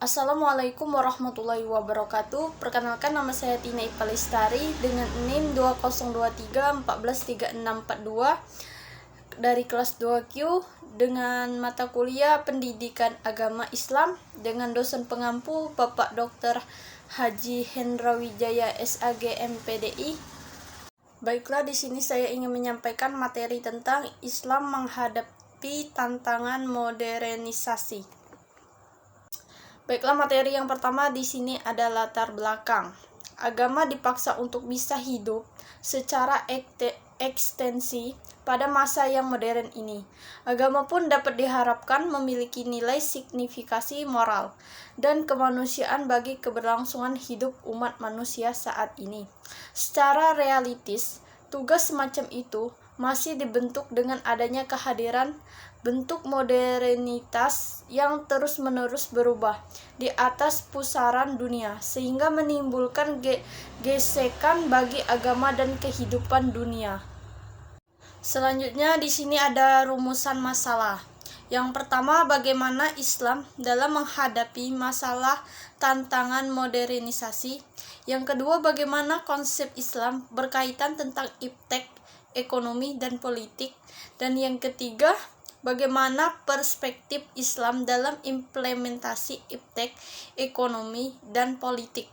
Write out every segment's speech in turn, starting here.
Assalamualaikum warahmatullahi wabarakatuh. Perkenalkan, nama saya Tina Ipalistari dengan NIM 2023143642 dari kelas 2Q dengan mata kuliah Pendidikan Agama Islam dengan dosen pengampu Bapak Dr. Haji Hendra Wijaya SAG MPDI. Baiklah, di sini saya ingin menyampaikan materi tentang Islam menghadapi tantangan modernisasi. Baiklah, materi yang pertama di sini ada latar belakang. Agama dipaksa untuk bisa hidup secara ekstensi pada masa yang modern ini. Agama pun dapat diharapkan memiliki nilai signifikasi moral dan kemanusiaan bagi keberlangsungan hidup umat manusia saat ini. Secara realistis, tugas semacam itu masih dibentuk dengan adanya kehadiran bentuk modernitas yang terus-menerus berubah di atas pusaran dunia, sehingga menimbulkan gesekan bagi agama dan kehidupan dunia. Selanjutnya di sini ada rumusan masalah. Yang pertama, bagaimana Islam dalam menghadapi masalah tantangan modernisasi. Yang kedua, bagaimana konsep Islam berkaitan tentang iptek, ekonomi, dan politik. Dan yang ketiga, bagaimana perspektif Islam dalam implementasi iptek, ekonomi, dan politik.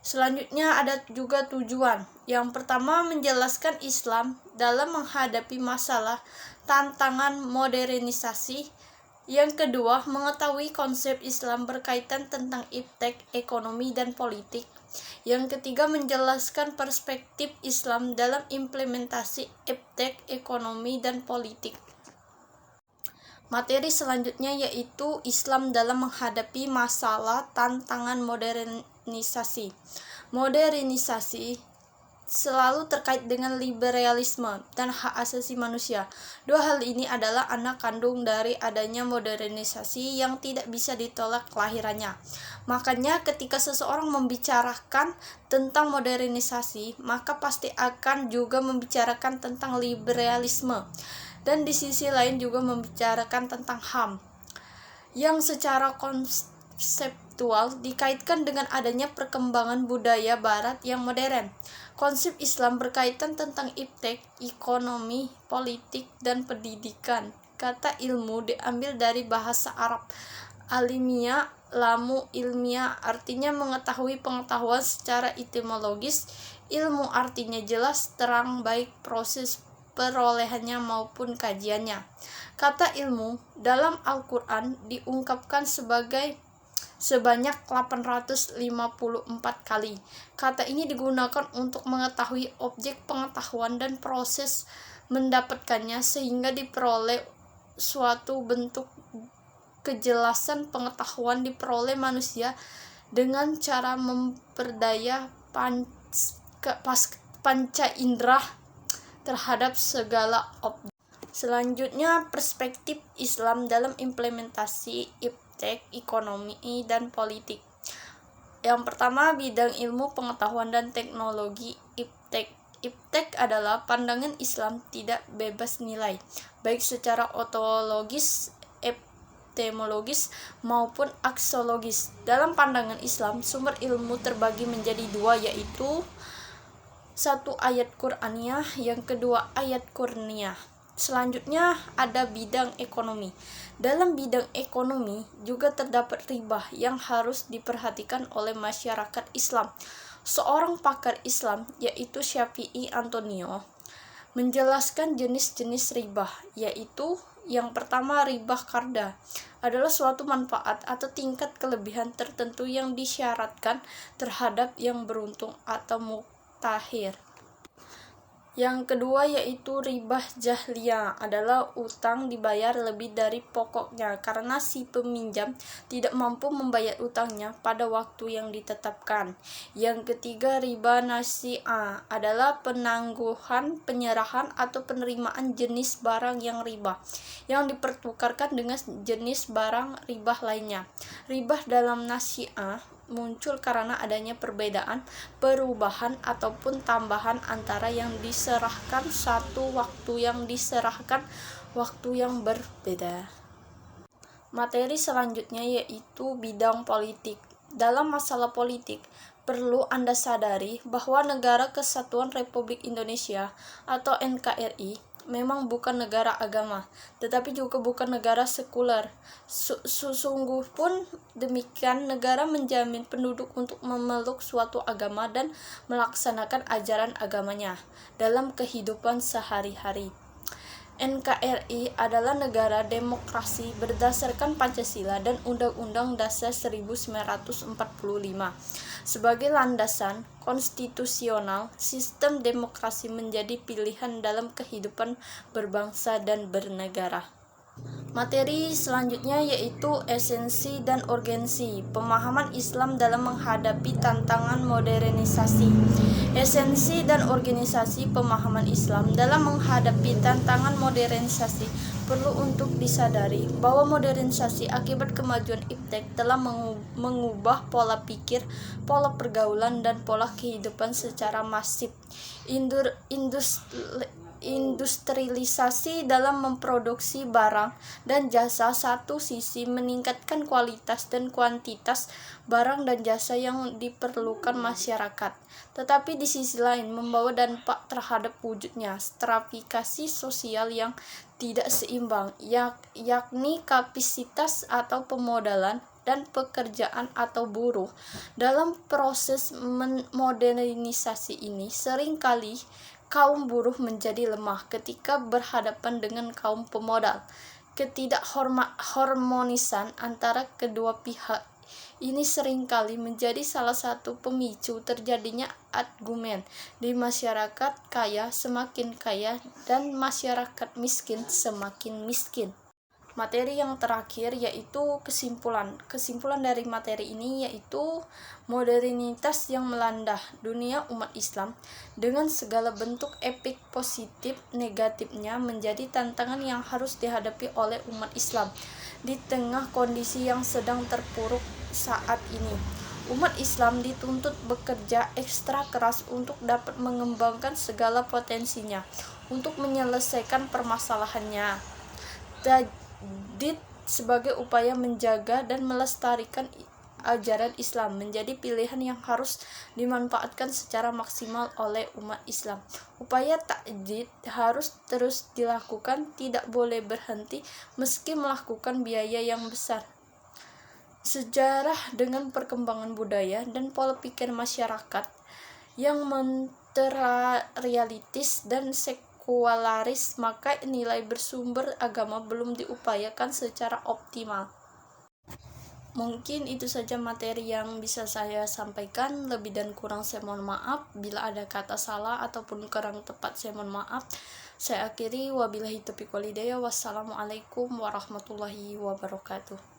Selanjutnya ada juga tujuan. Yang pertama, menjelaskan Islam dalam menghadapi masalah tantangan modernisasi. Yang kedua, mengetahui konsep Islam berkaitan tentang iptek, ekonomi, dan politik. Yang ketiga, menjelaskan perspektif Islam dalam implementasi iptek, ekonomi, dan politik. Materi selanjutnya yaitu Islam dalam menghadapi masalah tantangan modernisasi. Modernisasi selalu terkait dengan liberalisme dan hak asasi manusia. Dua hal ini adalah anak kandung dari adanya modernisasi yang tidak bisa ditolak kelahirannya. Makanya ketika seseorang membicarakan tentang modernisasi, maka pasti akan juga membicarakan tentang liberalisme. Dan di sisi lain juga membicarakan tentang HAM yang secara konseptual dikaitkan dengan adanya perkembangan budaya barat yang modern. Konsep Islam berkaitan tentang iptek, ekonomi, politik, dan pendidikan. Kata ilmu diambil dari bahasa Arab alimiah, lamu ilmiah, artinya mengetahui pengetahuan secara etimologis. Ilmu artinya jelas, terang, baik proses perolehannya maupun kajiannya. Kata ilmu dalam Al-Quran diungkapkan sebanyak 854 kali. Kata ini digunakan untuk mengetahui objek pengetahuan dan proses mendapatkannya, sehingga diperoleh suatu bentuk kejelasan pengetahuan diperoleh manusia dengan cara memperdaya panca indera terhadap segala objek. Selanjutnya, perspektif Islam dalam implementasi iptek, ekonomi, dan politik. Yang pertama, bidang ilmu pengetahuan dan teknologi iptek. Iptek adalah pandangan Islam tidak bebas nilai, baik secara ontologis, epistemologis, maupun aksiologis. Dalam pandangan Islam, sumber ilmu terbagi menjadi dua, yaitu satu ayat Qur'aniyah, yang kedua ayat Qur'aniyah. Selanjutnya ada bidang ekonomi. Dalam bidang ekonomi juga terdapat riba yang harus diperhatikan oleh masyarakat Islam. Seorang pakar Islam, yaitu Syafi'i Antonio, menjelaskan jenis-jenis riba, yaitu yang pertama, riba qarda adalah suatu manfaat atau tingkat kelebihan tertentu yang disyaratkan terhadap yang beruntung atau tahir. Yang kedua yaitu riba jahliyah, adalah utang dibayar lebih dari pokoknya karena si peminjam tidak mampu membayar utangnya pada waktu yang ditetapkan. Yang ketiga, riba nasi'ah adalah penangguhan, penyerahan, atau penerimaan jenis barang yang riba yang dipertukarkan dengan jenis barang riba lainnya. Riba dalam nasi'ah muncul karena adanya perbedaan, perubahan, ataupun tambahan antara yang diserahkan satu waktu yang diserahkan waktu yang berbeda. Materi selanjutnya yaitu bidang politik. Dalam masalah politik, perlu Anda sadari bahwa Negara Kesatuan Republik Indonesia atau NKRI memang bukan negara agama, tetapi juga bukan negara sekuler. Sesungguh pun demikian, negara menjamin penduduk untuk memeluk suatu agama dan melaksanakan ajaran agamanya dalam kehidupan sehari-hari. NKRI adalah negara demokrasi berdasarkan Pancasila dan Undang-Undang Dasar 1945. Sebagai landasan konstitusional, sistem demokrasi menjadi pilihan dalam kehidupan berbangsa dan bernegara. Materi selanjutnya yaitu esensi dan urgensi pemahaman Islam dalam menghadapi tantangan modernisasi. Esensi dan organisasi pemahaman Islam dalam menghadapi tantangan modernisasi perlu untuk disadari bahwa modernisasi akibat kemajuan iptek telah mengubah pola pikir, pola pergaulan, dan pola kehidupan secara masif. Industrialisasi dalam memproduksi barang dan jasa satu sisi meningkatkan kualitas dan kuantitas barang dan jasa yang diperlukan masyarakat, tetapi di sisi lain membawa dampak terhadap wujudnya stratifikasi sosial yang tidak seimbang, yakni kapasitas atau pemodalan dan pekerjaan atau buruh. Dalam proses modernisasi ini seringkali kaum buruh menjadi lemah ketika berhadapan dengan kaum pemodal. Ketidakharmonisan antara kedua pihak ini seringkali menjadi salah satu pemicu terjadinya argumen di masyarakat kaya semakin kaya dan masyarakat miskin semakin miskin. Materi yang terakhir yaitu kesimpulan. Kesimpulan dari materi ini yaitu modernitas yang melanda dunia umat Islam dengan segala bentuk efek positif negatifnya menjadi tantangan yang harus dihadapi oleh umat Islam di tengah kondisi yang sedang terpuruk saat ini. Umat Islam dituntut bekerja ekstra keras untuk dapat mengembangkan segala potensinya untuk menyelesaikan permasalahannya. Sebagai upaya menjaga dan melestarikan ajaran Islam menjadi pilihan yang harus dimanfaatkan secara maksimal oleh umat Islam. Upaya tajdid harus terus dilakukan, tidak boleh berhenti meski melakukan biaya yang besar. Sejarah dengan perkembangan budaya dan pola pikir masyarakat yang materialistis dan sekularis, maka nilai bersumber agama belum diupayakan secara optimal. Mungkin itu saja materi yang bisa saya sampaikan. Lebih dan kurang saya mohon maaf. Bila ada kata salah ataupun kurang tepat saya mohon maaf. Saya akhiri, wabillahi taufiq wal hidayah. Wassalamualaikum warahmatullahi wabarakatuh.